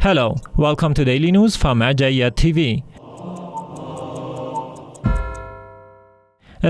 Hello, welcome to Daily News from Ajayat TV.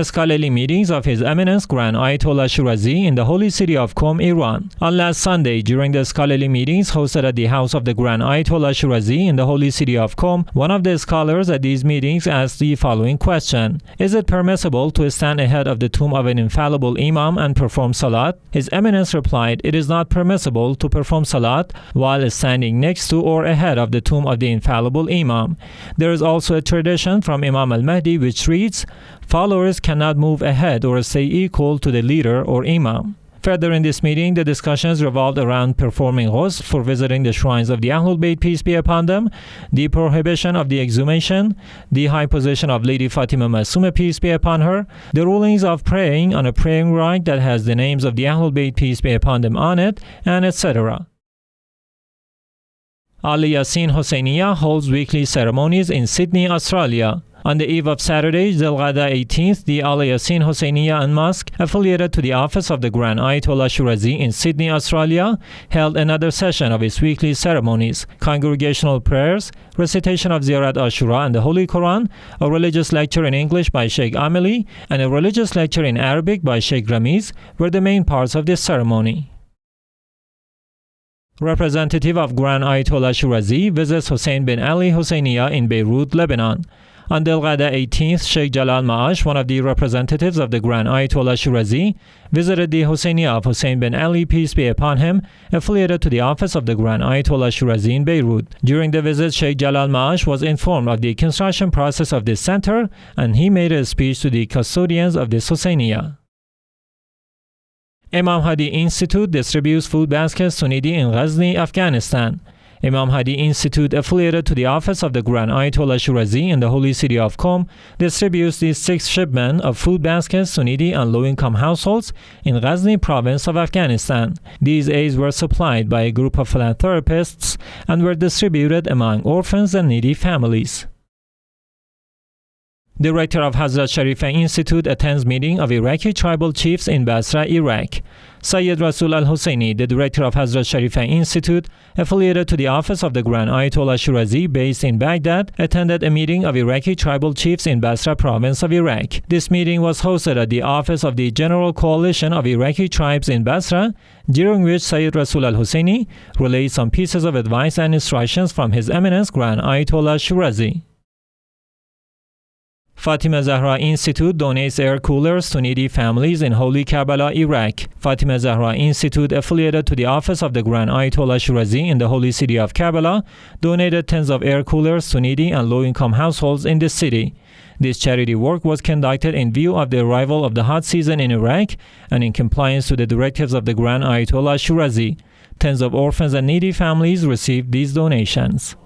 Scholarly meetings of His Eminence Grand Ayatollah Shirazi in the holy city of Qom, Iran. On last Sunday, during the scholarly meetings hosted at the house of the Grand Ayatollah Shirazi in the holy city of Qom, one of the scholars at these meetings asked the following question: Is it permissible to stand ahead of the tomb of an infallible Imam and perform Salat? His Eminence replied, it is not permissible to perform Salat while standing next to or ahead of the tomb of the infallible Imam. There is also a tradition from Imam al-Mahdi which reads, followers cannot move ahead or stay equal to the leader or Imam. Further in this meeting, the discussions revolved around performing ghusl for visiting the shrines of the Ahlul Bayt, peace be upon them, the prohibition of the exhumation, the high position of Lady Fatima Masuma, peace be upon her, the rulings of praying on a praying rug that has the names of the Ahlul Bayt, peace be upon them, on it, and etc. Yaseen Husayniya holds weekly ceremonies in Sydney, Australia. On the eve of Saturday, Dhil 18th, the Yaseen Husayniya and Mosque, affiliated to the office of the Grand Ayatollah Shirazi in Sydney, Australia, held another session of its weekly ceremonies, congregational prayers, recitation of Ziyarat Ashura and the Holy Quran, a religious lecture in English by Sheikh Ameli, and a religious lecture in Arabic by Sheikh Ramiz were the main parts of this ceremony. Representative of Grand Ayatollah Shirazi visits Hossein bin Ali Husayniya in Beirut, Lebanon. On Dhil 18th, Sheikh Jalal Maash, one of the representatives of the Grand Ayatollah Shirazi, visited the Husayniya of Hossein bin Ali, peace be upon him, affiliated to the office of the Grand Ayatollah Shirazi in Beirut. During the visit, Sheikh Jalal Maash was informed of the construction process of this center, and he made a speech to the custodians of this Husayniya. Imam Hadi Institute distributes food baskets to needy in Ghazni, Afghanistan. Imam Hadi Institute, affiliated to the office of the Grand Ayatollah Shirazi in the holy city of Qom, distributes these 6 shipments of food baskets to needy and low-income households in Ghazni province of Afghanistan. These aids were supplied by a group of philanthropists and were distributed among orphans and needy families. Director of Hazrat Sharifa Institute attends meeting of Iraqi tribal chiefs in Basra, Iraq. Sayyid Rasul al-Husseini, the director of Hazrat Sharifa Institute, affiliated to the office of the Grand Ayatollah Shirazi based in Baghdad, attended a meeting of Iraqi tribal chiefs in Basra province of Iraq. This meeting was hosted at the office of the General Coalition of Iraqi Tribes in Basra, during which Sayyid Rasul al-Husseini relayed some pieces of advice and instructions from His Eminence Grand Ayatollah Shirazi. Fatima Zahra Institute donates air coolers to needy families in Holy Karbala, Iraq. Fatima Zahra Institute, affiliated to the office of the Grand Ayatollah Shirazi in the holy city of Karbala, donated tens of air coolers to needy and low-income households in the city. This charity work was conducted in view of the arrival of the hot season in Iraq and in compliance to the directives of the Grand Ayatollah Shirazi. Tens of orphans and needy families received these donations.